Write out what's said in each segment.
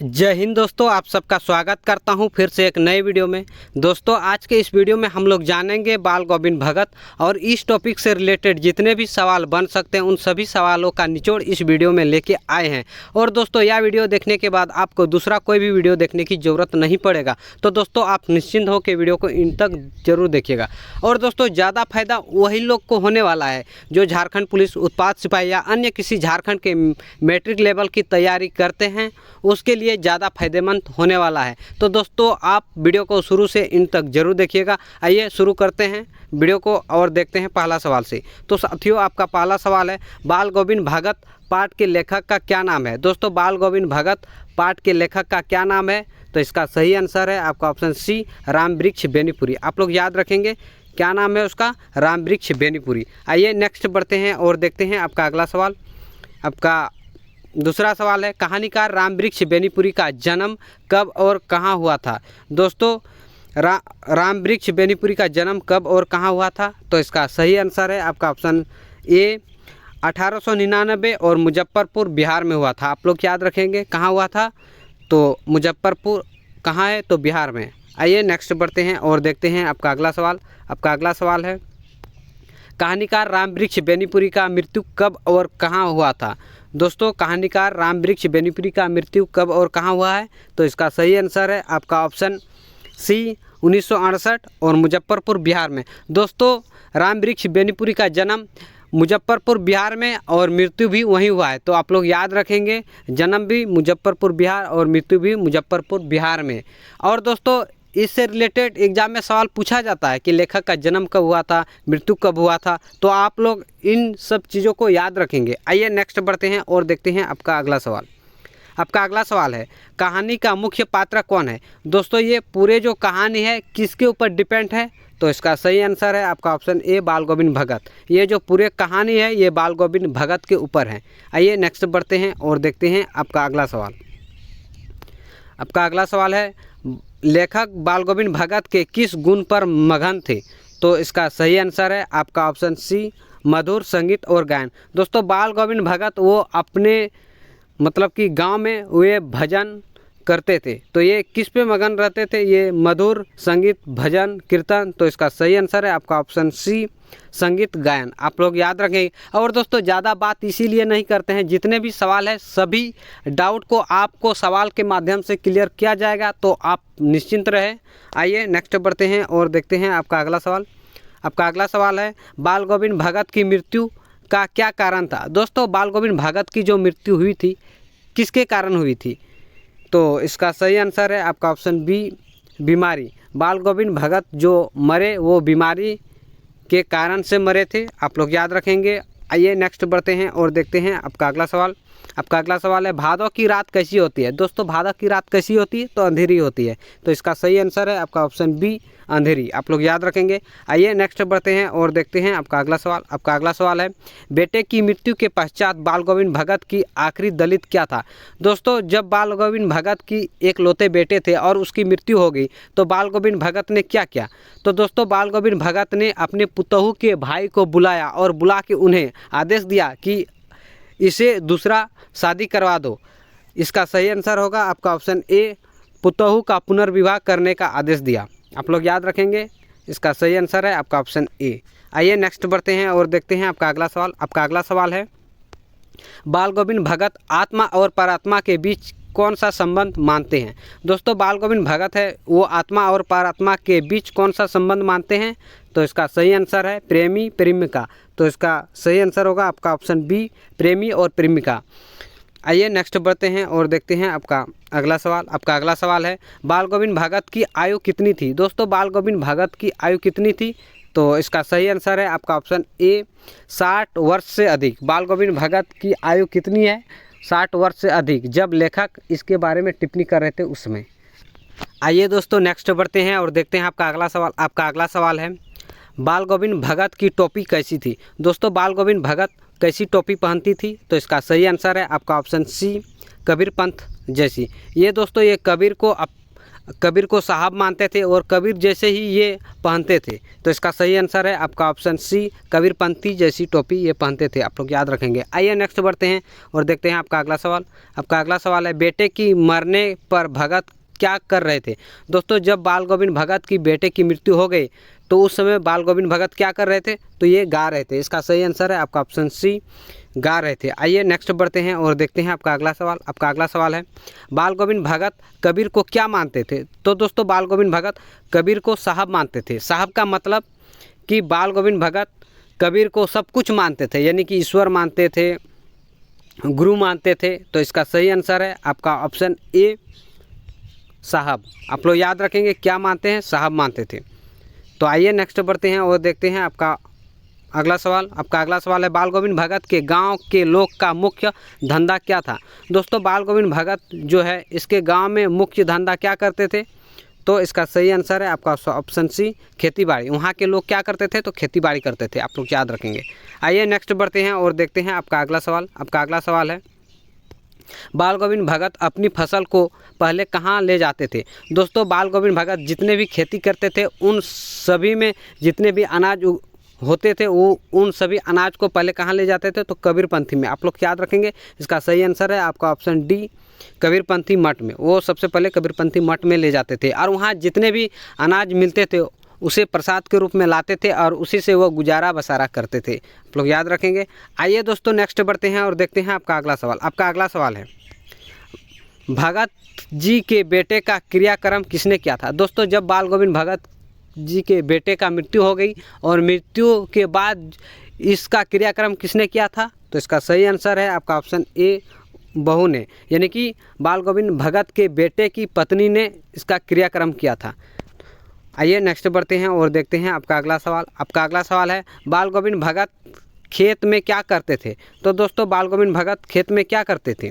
जय हिंद दोस्तों, आप सबका स्वागत करता हूं फिर से एक नए वीडियो में। दोस्तों आज के इस वीडियो में हम लोग जानेंगे बाल गोविंद भगत और इस टॉपिक से रिलेटेड जितने भी सवाल बन सकते हैं उन सभी सवालों का निचोड़ इस वीडियो में लेके आए हैं। और दोस्तों यह वीडियो देखने के बाद आपको दूसरा कोई भी वीडियो देखने की ज़रूरत नहीं पड़ेगा, तो दोस्तों आप निश्चिंत होकर वीडियो को इन तक जरूर देखिएगा। और दोस्तों ज़्यादा फायदा वही लोग को होने वाला है जो झारखंड पुलिस, उत्पाद सिपाही या अन्य किसी झारखंड के मैट्रिक लेवल की तैयारी करते हैं, उसके लिए ज़्यादा फायदेमंद होने वाला है। तो दोस्तों आप वीडियो को शुरू से इन तक जरूर देखिएगा। आइए शुरू करते हैं वीडियो को और देखते हैं पहला सवाल से। तो साथियों आपका पहला सवाल है, बाल गोविंद भगत पाठ के लेखक का क्या नाम है। दोस्तों बाल गोविंद भगत पाठ के लेखक का क्या नाम है, तो इसका सही आंसर है आपका ऑप्शन सी, रामवृक्ष बेनीपुरी। आप लोग याद रखेंगे क्या नाम है उसका, रामवृक्ष बेनीपुरी। आइए नेक्स्ट बढ़ते हैं और देखते हैं आपका अगला सवाल। आपका दूसरा सवाल है, कहानीकार रामवृक्ष बेनीपुरी का जन्म कब और कहाँ हुआ था। दोस्तों रामवृक्ष बेनीपुरी का जन्म कब और कहाँ हुआ था, तो इसका सही आंसर है आपका ऑप्शन ए, 1899 और मुजफ्फरपुर बिहार में हुआ था। आप लोग याद रखेंगे कहाँ हुआ था, तो मुजफ्फरपुर कहाँ है, तो बिहार में। आइए नेक्स्ट बढ़ते हैं और देखते हैं आपका अगला सवाल। आपका अगला सवाल है, कहानीकार रामवृक्ष बेनीपुरी का मृत्यु कब और कहाँ हुआ था। दोस्तों कहानीकार रामवृक्ष बेनीपुरी का मृत्यु कब और कहाँ हुआ है, तो इसका सही आंसर है आपका ऑप्शन सी, 1968 और मुजफ्फरपुर बिहार में। दोस्तों रामवृक्ष बेनीपुरी का जन्म मुजफ्फरपुर बिहार में और मृत्यु भी वहीं हुआ है, तो आप लोग याद रखेंगे जन्म भी मुजफ्फरपुर बिहार और मृत्यु भी मुजफ्फरपुर बिहार में। और दोस्तों इससे रिलेटेड एग्जाम में सवाल पूछा जाता है कि लेखक का जन्म कब हुआ था, मृत्यु कब हुआ था, तो आप लोग इन सब चीज़ों को याद रखेंगे। आइए नेक्स्ट बढ़ते हैं और देखते हैं आपका अगला सवाल। आपका अगला सवाल है, कहानी का मुख्य पात्र कौन है। दोस्तों ये पूरे जो कहानी है किसके ऊपर डिपेंड है, तो इसका सही आंसर है आपका ऑप्शन ए, बाल गोविंद भगत। ये जो पूरे कहानी है ये बाल गोविंद भगत के ऊपर है। आइए नेक्स्ट बढ़ते हैं और देखते हैं आपका अगला सवाल। आपका अगला सवाल है, लेखक बाल गोविंद भगत के किस गुण पर मगन थे, तो इसका सही आंसर है आपका ऑप्शन सी, मधुर संगीत और गायन। दोस्तों बाल गोविंद भगत वो अपने मतलब कि गांव में वे भजन करते थे, तो ये किस पे मगन रहते थे, ये मधुर संगीत, भजन, कीर्तन। तो इसका सही आंसर है आपका ऑप्शन सी, संगीत गायन। आप लोग याद रखेंगे। और दोस्तों ज़्यादा बात इसीलिए नहीं करते हैं, जितने भी सवाल है सभी डाउट को आपको सवाल के माध्यम से क्लियर किया जाएगा, तो आप निश्चिंत रहें। आइए नेक्स्ट बढ़ते हैं और देखते हैं आपका अगला सवाल। आपका अगला सवाल है, बाल गोविंद भगत की मृत्यु का क्या कारण था। दोस्तों बाल गोविंद भगत की जो मृत्यु हुई थी किसके कारण हुई थी, तो इसका सही आंसर है आपका ऑप्शन बी, बीमारी। बाल गोविंद भगत जो मरे वो बीमारी के कारण से मरे थे, आप लोग याद रखेंगे। आइए नेक्स्ट बढ़ते हैं और देखते हैं आपका अगला सवाल। आपका अगला सवाल है, भादों की रात कैसी होती है। दोस्तों भादों की रात कैसी होती है, तो अंधेरी होती है, तो इसका सही आंसर है आपका ऑप्शन बी, अंधेरी। आप लोग याद रखेंगे। आइए नेक्स्ट बढ़ते हैं और देखते हैं आपका अगला सवाल। आपका अगला सवाल है, बेटे की मृत्यु के पश्चात बाल गोविंद भगत की आखिरी दलित क्या था। दोस्तों जब बाल गोविंद भगत की एक लौते बेटे थे और उसकी मृत्यु हो गई, तो बाल गोविंद भगत ने क्या किया, तो दोस्तों बाल गोविंद भगत ने अपने पुतहू के भाई को बुलाया और बुला के उन्हें आदेश दिया कि इसे दूसरा शादी करवा दो। इसका सही आंसर होगा आपका ऑप्शन ए, पुतहू का पुनर्विवाह करने का आदेश दिया। आप लोग याद रखेंगे, इसका सही आंसर है आपका ऑप्शन ए। आइए नेक्स्ट बढ़ते हैं और देखते हैं आपका अगला सवाल। आपका अगला सवाल है, बाल गोविंद भगत आत्मा और परात्मा के बीच कौन सा संबंध मानते हैं। दोस्तों बाल गोविंद भगत है वो आत्मा और परात्मा के बीच कौन सा संबंध मानते हैं, तो इसका सही आंसर है प्रेमी प्रेमिका। तो इसका सही आंसर होगा आपका ऑप्शन बी, प्रेमी और प्रेमिका। आइए नेक्स्ट बढ़ते हैं और देखते हैं आपका अगला सवाल। आपका अगला सवाल है, बाल गोविंद भगत की आयु कितनी थी। दोस्तों बाल गोविंद भगत की आयु कितनी थी, तो इसका सही आंसर है आपका ऑप्शन ए, 60 वर्ष से अधिक। बाल गोविंद भगत की आयु कितनी है, 60 वर्ष से अधिक, जब लेखक इसके बारे में टिप्पणी कर रहे थे उसमें। आइए दोस्तों नेक्स्ट बढ़ते हैं और देखते हैं आपका अगला सवाल। आपका अगला सवाल है, बाल गोविंद भगत की टोपी कैसी थी। दोस्तों बाल गोविंद भगत कैसी टोपी पहनती थी, तो इसका सही आंसर है आपका ऑप्शन सी, कबीर पंथ जैसी। ये दोस्तों ये कबीर को कबीर को साहब मानते थे और कबीर जैसे ही ये पहनते थे। तो इसका सही आंसर है आपका ऑप्शन सी, कबीरपंथी जैसी टोपी ये पहनते थे। आप लोग याद रखेंगे। आइए नेक्स्ट बढ़ते हैं और देखते हैं आपका अगला सवाल। आपका अगला सवाल है, बेटे की मरने पर भगत क्या कर रहे थे। दोस्तों, जब बाल गोविंद भगत की बेटे की मृत्यु हो गई तो उस समय बाल गोविंद भगत क्या कर रहे थे, तो ये गा रहे थे। इसका सही आंसर है आपका ऑप्शन सी, गा रहे थे। आइए नेक्स्ट बढ़ते हैं और देखते हैं आपका अगला सवाल। आपका अगला सवाल है, बाल गोविंद भगत कबीर को क्या मानते थे। तो दोस्तों, बाल गोविंद भगत कबीर को साहब मानते थे। साहब का मतलब कि बाल गोविंद भगत कबीर को सब कुछ मानते थे, यानी कि ईश्वर मानते थे, गुरु मानते थे। तो इसका सही आंसर है आपका ऑप्शन ए, साहब। आप लोग याद रखेंगे क्या मानते हैं, साहब मानते थे। तो आइए नेक्स्ट बढ़ते हैं और देखते हैं आपका अगला सवाल। आपका अगला सवाल है, बाल गोविंद भगत के गांव के लोग का मुख्य धंधा क्या था। दोस्तों, बाल गोविंद भगत जो है इसके गांव में मुख्य धंधा क्या करते थे। तो इसका सही आंसर है आपका ऑप्शन सी, खेती बाड़ी। वहाँ के लोग क्या करते थे, तो खेती बाड़ी करते थे। आप लोग याद रखेंगे। आइए नेक्स्ट बढ़ते हैं और देखते हैं आपका अगला सवाल। आपका अगला सवाल है, बाल गोविंद भगत अपनी फसल को पहले कहाँ ले जाते थे। दोस्तों, बाल गोविंद भगत जितने भी खेती करते थे उन सभी में जितने भी अनाज होते थे वो उन सभी अनाज को पहले कहाँ ले जाते थे, तो कबीरपंथी में। आप लोग याद रखेंगे। इसका सही आंसर है आपका ऑप्शन डी, कबीरपंथी मठ में। वो सबसे पहले कबीरपंथी मठ में ले जाते थे और वहाँ जितने भी अनाज मिलते थे उसे प्रसाद के रूप में लाते थे और उसी से वो गुजारा बसारा करते थे। आप लोग याद रखेंगे। आइए दोस्तों नेक्स्ट बढ़ते हैं और देखते हैं आपका अगला सवाल। आपका अगला सवाल है, भगत जी के बेटे का क्रियाक्रम किसने किया था। दोस्तों, जब बाल गोविंद भगत जी के बेटे का मृत्यु हो गई और मृत्यु के बाद इसका क्रियाक्रम किसने किया था, तो इसका सही आंसर है आपका ऑप्शन ए, बहू ने, यानी कि बाल गोविंद भगत के बेटे की पत्नी ने इसका क्रियाक्रम किया था। आइए नेक्स्ट बढ़ते हैं और देखते हैं आपका अगला सवाल। आपका अगला सवाल है, बाल गोविंद भगत खेत में क्या करते थे। तो दोस्तों, बाल गोविंद भगत खेत में क्या करते थे,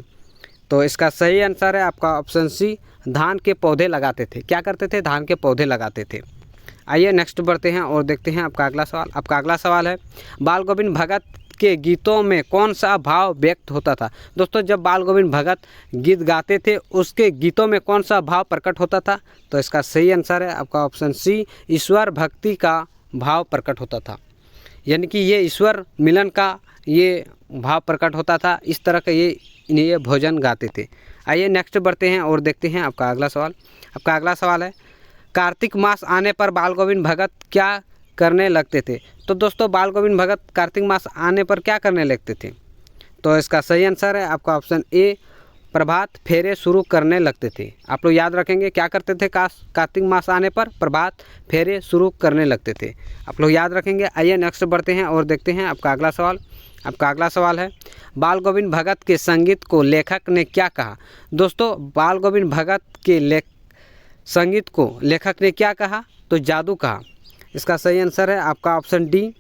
तो इसका सही आंसर है आपका ऑप्शन सी, धान के पौधे लगाते थे। क्या करते थे, धान के पौधे लगाते थे। आइए नेक्स्ट बढ़ते हैं और देखते हैं आपका अगला सवाल। आपका अगला सवाल है, बाल गोविंद भगत के गीतों में कौन सा भाव व्यक्त होता था। दोस्तों, जब बाल गोविंद भगत गीत गाते थे उसके गीतों में कौन सा भाव प्रकट होता था, तो इसका सही आंसर है आपका ऑप्शन सी, ईश्वर भक्ति का भाव प्रकट होता था। यानी कि ये ईश्वर मिलन का ये भाव प्रकट होता था। इस तरह का ये भोजन गाते थे। आइए नेक्स्ट बढ़ते हैं और देखते हैं आपका अगला सवाल। आपका अगला सवाल है, कार्तिक मास आने पर बाल गोविंद भगत क्या करने लगते थे। तो दोस्तों, बाल गोविंद भगत कार्तिक मास आने पर क्या करने लगते थे, तो इसका सही आंसर है आपका ऑप्शन ए, प्रभात फेरे शुरू करने लगते थे। आप लोग याद रखेंगे क्या करते थे, कार्तिक मास आने पर प्रभात फेरे शुरू करने लगते थे। आप लोग याद रखेंगे। आइए नेक्स्ट बढ़ते हैं और देखते हैं आपका अगला सवाल। आपका अगला सवाल है, बाल गोविंद भगत के संगीत को लेखक ने क्या कहा। दोस्तों, बाल गोविंद भगत के संगीत को लेखक ने क्या कहा, तो जादू कहा। इसका सही आंसर है आपका ऑप्शन डी,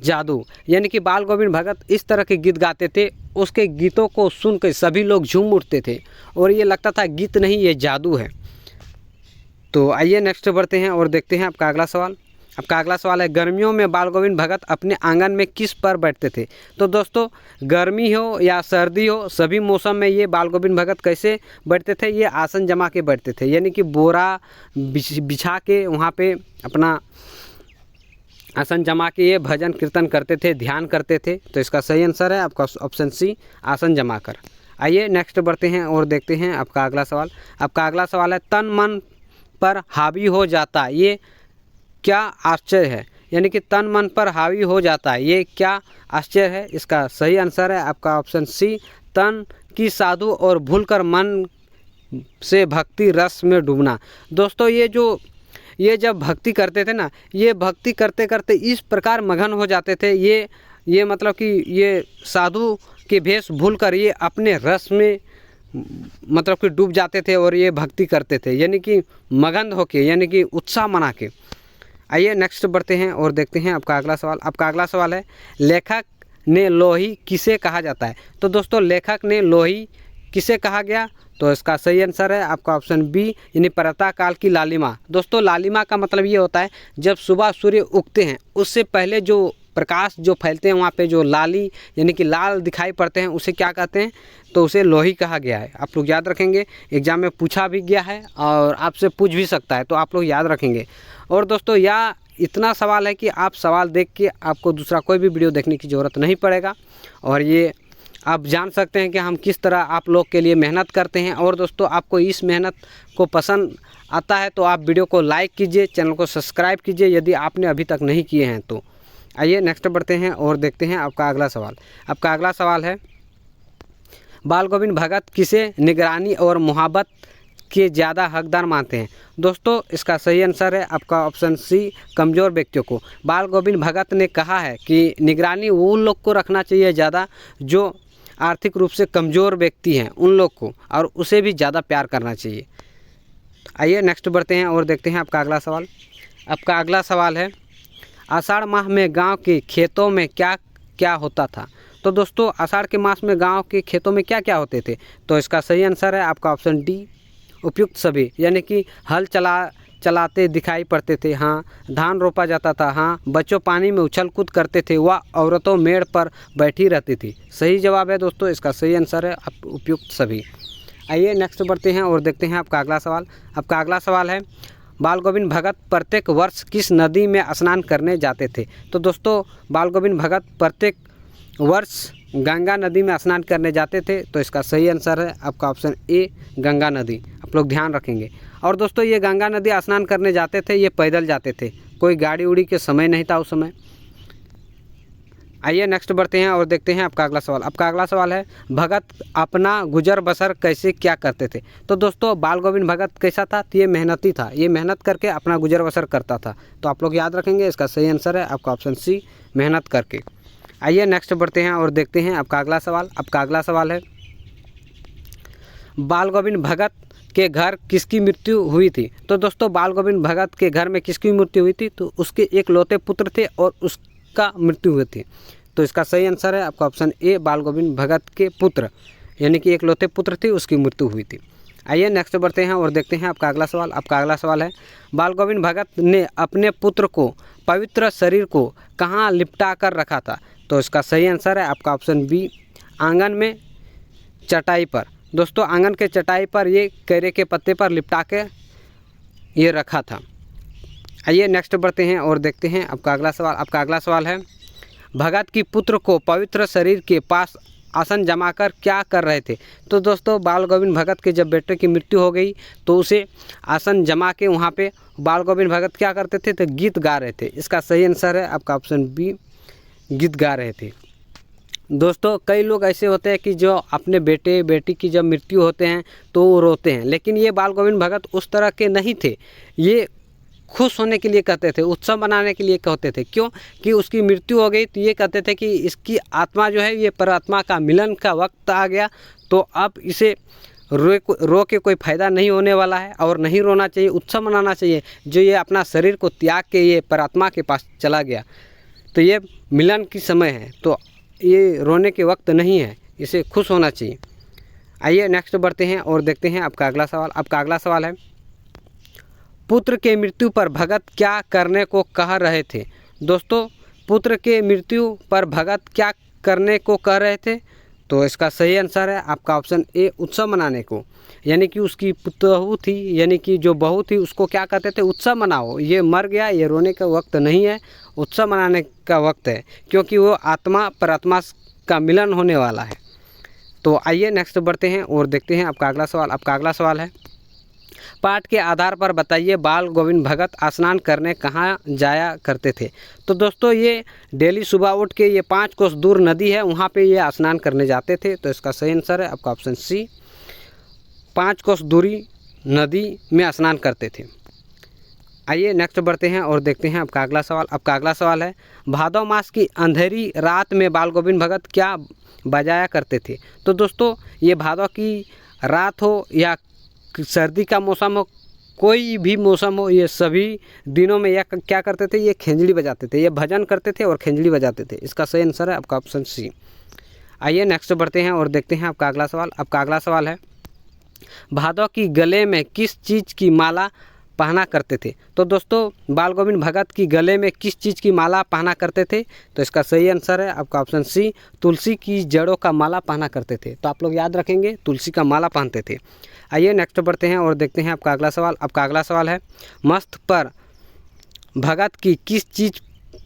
जादू। यानी कि बाल गोविंद भगत इस तरह के गीत गाते थे, उसके गीतों को सुनकर सभी लोग झूम उठते थे और ये लगता था गीत नहीं, ये जादू है। तो आइए नेक्स्ट बढ़ते हैं और देखते हैं आपका अगला सवाल। आपका अगला सवाल है, गर्मियों में बाल गोविंद भगत अपने आंगन में किस पर बैठते थे। तो दोस्तों, गर्मी हो या सर्दी हो, सभी मौसम में ये बाल गोविंद भगत कैसे बैठते थे, ये आसन जमा के बैठते थे। यानी कि बोरा बिछा के वहाँ पे अपना आसन जमा के ये भजन कीर्तन करते थे, ध्यान करते थे। तो इसका सही आंसर है आपका ऑप्शन सी, आसन जमा कर। आइए नेक्स्ट बढ़ते हैं और देखते हैं आपका अगला सवाल। आपका अगला सवाल है, तन मन पर हावी हो जाता ये क्या आश्चर्य है। यानी कि तन मन पर हावी हो जाता है ये क्या आश्चर्य है। इसका सही आंसर है आपका ऑप्शन सी, तन की साधु और भूलकर मन से भक्ति रस में डूबना। दोस्तों, ये जब भक्ति करते थे ना, ये भक्ति करते करते इस प्रकार मगन हो जाते थे, ये मतलब कि ये साधु के भेष भूलकर ये अपने रस में मतलब कि डूब जाते थे और ये भक्ति करते थे, यानी कि मगन होके, यानी कि उत्साह मना के। आइए नेक्स्ट बढ़ते हैं और देखते हैं आपका अगला सवाल। आपका अगला सवाल है, लेखक ने लोही किसे कहा जाता है। तो दोस्तों, लेखक ने लोही किसे कहा गया, तो इसका सही आंसर है आपका ऑप्शन बी, यानी प्रातः काल की लालिमा। दोस्तों, लालिमा का मतलब ये होता है जब सुबह सूर्य उगते हैं उससे पहले जो प्रकाश जो फैलते हैं वहाँ पे जो लाली यानी कि लाल दिखाई पड़ते हैं उसे क्या कहते हैं, तो उसे लोही कहा गया है। आप लोग याद रखेंगे, एग्जाम में पूछा भी गया है और आपसे पूछ भी सकता है, तो आप लोग याद रखेंगे। और दोस्तों यह इतना सवाल है कि आप सवाल देख के आपको दूसरा कोई भी वीडियो देखने की ज़रूरत नहीं पड़ेगा और ये आप जान सकते हैं कि हम किस तरह आप लोग के लिए मेहनत करते हैं। और दोस्तों आपको इस मेहनत को पसंद आता है तो आप वीडियो को लाइक कीजिए, चैनल को सब्सक्राइब कीजिए यदि आपने अभी तक नहीं किए हैं तो। आइए नेक्स्ट बढ़ते हैं और देखते हैं आपका अगला सवाल। आपका अगला सवाल है, बाल गोविंद भगत किसे निगरानी और मोहब्बत के ज़्यादा हकदार मानते हैं? दोस्तों इसका सही आंसर है आपका ऑप्शन सी, कमज़ोर व्यक्तियों को। बाल गोविंद भगत ने कहा है कि निगरानी उन लोग को रखना चाहिए ज़्यादा जो आर्थिक रूप से कमज़ोर व्यक्ति हैं उन लोग को, और उसे भी ज़्यादा प्यार करना चाहिए। आइए नेक्स्ट बढ़ते हैं और देखते हैं आपका अगला सवाल। आपका अगला सवाल है, आषाढ़ माह में गांव के खेतों में क्या क्या होता था? तो दोस्तों आषाढ़ के मास में गांव के खेतों में क्या क्या होते थे? तो इसका सही आंसर है आपका ऑप्शन डी, उपयुक्त सभी, यानी कि हल चलाते दिखाई पड़ते थे, हाँ, धान रोपा जाता था, हाँ, बच्चों पानी में उछल कूद करते थे, वह औरतों मेड़ पर बैठी रहती थी। सही जवाब है दोस्तों, इसका सही आंसर है उपयुक्त सभी। आइए नेक्स्ट बढ़ते हैं और देखते हैं आपका अगला सवाल। आपका अगला सवाल है, बाल गोविंद भगत प्रत्येक वर्ष किस नदी में स्नान करने जाते थे? तो दोस्तों बाल गोविंद भगत प्रत्येक वर्ष गंगा नदी में स्नान करने जाते थे, तो इसका सही आंसर है आपका ऑप्शन ए, गंगा नदी। आप लोग ध्यान रखेंगे। और दोस्तों ये गंगा नदी स्नान करने जाते थे, ये पैदल जाते थे, कोई गाड़ी उड़ी के समय नहीं था उस समय। आइए नेक्स्ट बढ़ते हैं और देखते हैं आपका अगला सवाल। आपका अगला सवाल है, भगत अपना गुजर बसर कैसे क्या करते थे? तो दोस्तों बाल गोविंद भगत कैसा था? तो ये मेहनती था, ये मेहनत करके अपना गुजर बसर करता था, तो आप लोग याद रखेंगे। इसका सही आंसर है आपका ऑप्शन सी, मेहनत करके। आइए नेक्स्ट बढ़ते हैं और देखते हैं आपका अगला सवाल। आपका अगला सवाल है, बाल गोविंद भगत के घर किसकी मृत्यु हुई थी? तो दोस्तों बाल गोविंद भगत के घर में किसकी मृत्यु हुई थी? तो उसके एक लौते पुत्र थे और उसका मृत्यु हुई थी, तो इसका सही आंसर है आपका ऑप्शन ए, बाल गोविंद भगत के पुत्र, यानी कि एक लौते पुत्र थे, उसकी मृत्यु हुई थी। आइए नेक्स्ट बढ़ते हैं और देखते हैं आपका अगला सवाल। आपका अगला सवाल है, बाल गोविंद भगत ने अपने पुत्र को पवित्र शरीर को कहाँ लिपटा कर रखा था? तो इसका सही आंसर है आपका ऑप्शन बी, आंगन में चटाई पर। दोस्तों आंगन के चटाई पर ये केरे के पत्ते पर लिपटा के ये रखा था। आइए नेक्स्ट बढ़ते हैं और देखते हैं आपका अगला सवाल। आपका अगला सवाल है, भगत की पुत्र को पवित्र शरीर के पास आसन जमाकर क्या कर रहे थे? तो दोस्तों बाल गोविंद भगत के जब बेटे की मृत्यु हो गई तो उसे आसन जमा के वहाँ पे बाल गोविंद भगत क्या करते थे? तो गीत गा रहे थे। इसका सही आंसर है आपका ऑप्शन बी, गीत गा रहे थे। दोस्तों कई लोग ऐसे होते हैं कि जो अपने बेटे बेटी की जब मृत्यु होते हैं तो वो रोते हैं, लेकिन ये बाल गोविंद भगत उस तरह के नहीं थे। ये खुश होने के लिए कहते थे, उत्सव मनाने के लिए कहते थे। क्यों? कि उसकी मृत्यु हो गई तो ये कहते थे कि इसकी आत्मा जो है ये परमात्मा का मिलन का वक्त आ गया, तो अब इसे रो के कोई फ़ायदा नहीं होने वाला है और नहीं रोना चाहिए, उत्सव मनाना चाहिए। जो ये अपना शरीर को त्याग के ये परमात्मा के पास चला गया, तो ये मिलन की समय है, तो ये रोने के वक्त नहीं है, इसे खुश होना चाहिए। आइए नेक्स्ट बढ़ते हैं और देखते हैं आपका अगला सवाल। आपका अगला सवाल है, पुत्र के मृत्यु पर भगत क्या करने को कह रहे थे? दोस्तों पुत्र के मृत्यु पर भगत क्या करने को कह रहे थे? तो इसका सही आंसर है आपका ऑप्शन ए, उत्सव मनाने को। यानी कि उसकी पुतहू थी, यानी कि जो बहू थी, उसको क्या कहते थे? उत्सव मनाओ, ये मर गया, ये रोने का वक्त नहीं है, उत्सव मनाने का वक्त है, क्योंकि वो आत्मा परमात्मा का मिलन होने वाला है। तो आइए नेक्स्ट बढ़ते हैं और देखते हैं आपका अगला सवाल। आपका अगला सवाल है, पाठ के आधार पर बताइए बाल गोविंद भगत स्नान करने कहाँ जाया करते थे? तो दोस्तों ये डेली सुबह उठ के ये 5 कोस दूर नदी है, वहाँ पे ये स्नान करने जाते थे, तो इसका सही आंसर है आपका ऑप्शन सी, 5 कोस दूरी नदी में स्नान करते थे। आइए नेक्स्ट बढ़ते हैं और देखते हैं आपका अगला सवाल। आपका अगला सवाल है, भादव मास की अंधेरी रात में बाल गोविंद भगत क्या बजाया करते थे? तो दोस्तों ये भादव की रात हो या सर्दी का मौसम हो, कोई भी मौसम हो, ये सभी दिनों में यह क्या करते थे? ये खेंजड़ी बजाते थे, ये भजन करते थे और खेंजड़ी बजाते थे। इसका सही आंसर है आपका ऑप्शन सी। आइए नेक्स्ट बढ़ते हैं और देखते हैं आपका अगला सवाल। आपका अगला सवाल है, भादव की गले में किस चीज़ की माला पहना करते थे। तो दोस्तों बाल गोविंद भगत की गले में किस चीज़ की माला पहना करते थे? तो इसका सही आंसर है आपका ऑप्शन सी, तुलसी की जड़ों का माला पहना करते थे। तो आप लोग याद रखेंगे, तुलसी का माला पहनते थे। आइए नेक्स्ट बढ़ते हैं और देखते हैं आपका अगला सवाल। आपका अगला सवाल है, मस्त पर भगत की किस चीज़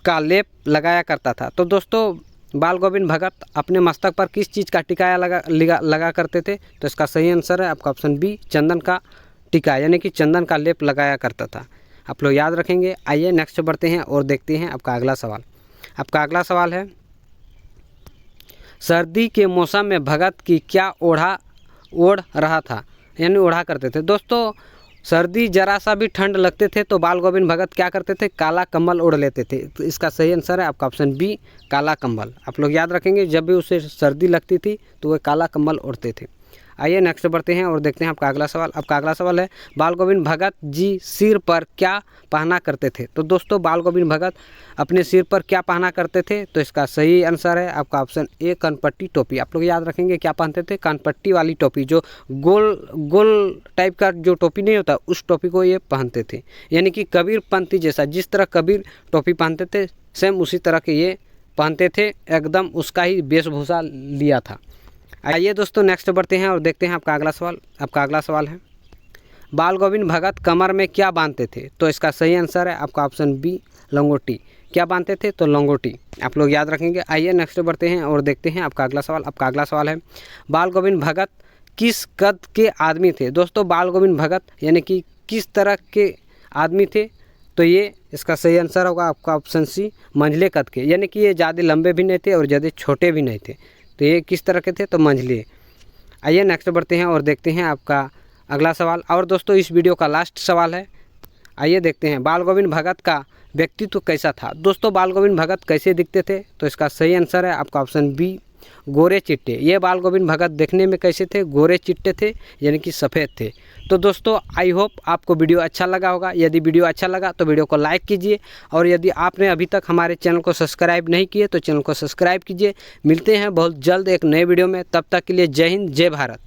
का लेप लगाया करता था? तो दोस्तों बाल गोविंद भगत अपने मस्तक पर किस चीज़ का टिकाया लगा करते थे? तो इसका सही आंसर है आपका ऑप्शन बी, चंदन का टिका, यानी कि चंदन का लेप लगाया करता था। आप लोग याद रखेंगे। आइए नेक्स्ट बढ़ते हैं और देखते हैं आपका अगला सवाल। आपका अगला सवाल है, सर्दी के मौसम में भगत की क्या ओढ़ रहा था, यानी ओढ़ा करते थे? दोस्तों सर्दी जरा सा भी ठंड लगते थे तो बाल गोविंद भगत क्या करते थे? काला कम्बल ओढ़ लेते थे। तो इसका सही आंसर है आपका ऑप्शन बी, काला कम्बल। आप लोग याद रखेंगे, जब भी उसे सर्दी लगती थी तो वह काला कम्बल ओढ़ते थे। आइए नेक्स्ट बढ़ते हैं और देखते हैं आपका अगला सवाल। आपका अगला सवाल है, बाल गोविंद भगत जी सिर पर क्या पहना करते थे? तो दोस्तों बाल गोविंद भगत अपने सिर पर क्या पहना करते थे? तो इसका सही आंसर है आपका ऑप्शन ए, कनपट्टी टोपी। आप लोग याद रखेंगे क्या पहनते थे? कनपट्टी वाली टोपी, जो गोल टाइप का जो टोपी नहीं होता, उस टोपी को ये पहनते थे। यानी कि कबीर पंथी जैसा, जिस तरह कबीर टोपी पहनते थे सेम उसी तरह के ये पहनते थे, एकदम उसका ही वेशभूषा लिया था। आइए दोस्तों नेक्स्ट बढ़ते हैं और देखते हैं आपका अगला सवाल। आपका अगला सवाल है, बाल गोविंद भगत कमर में क्या बांधते थे? तो इसका सही आंसर है आपका ऑप्शन बी, लंगोटी। क्या बांधते थे? तो लंगोटी। आप लोग याद रखेंगे। आइए नेक्स्ट बढ़ते हैं और देखते हैं आपका अगला सवाल। आपका अगला सवाल है, बाल गोविंद भगत किस कद के आदमी थे? दोस्तों बाल गोविंद भगत यानी कि किस तरह के आदमी थे? तो ये इसका सही आंसर होगा आपका ऑप्शन सी, मंझले कद के, यानी कि ये ज़्यादा लंबे भी नहीं थे और ज़्यादा छोटे भी नहीं थे। तो ये किस तरह के थे? तो मंझले। आइए नेक्स्ट बढ़ते हैं और देखते हैं आपका अगला सवाल। और दोस्तों इस वीडियो का लास्ट सवाल है। आइए देखते हैं, बाल गोविंद भगत का व्यक्तित्व कैसा था? दोस्तों बाल गोविंद भगत कैसे दिखते थे? तो इसका सही आंसर है आपका ऑप्शन बी, गोरे चिट्टे। ये बाल गोविंद भगत देखने में कैसे थे? गोरे चिट्टे थे, यानी कि सफ़ेद थे। तो दोस्तों आई होप आपको वीडियो अच्छा लगा होगा। यदि वीडियो अच्छा लगा तो वीडियो को लाइक कीजिए, और यदि आपने अभी तक हमारे चैनल को सब्सक्राइब नहीं किए तो चैनल को सब्सक्राइब कीजिए। मिलते हैं बहुत जल्द एक नए वीडियो में, तब तक के लिए जय हिंद, जय भारत।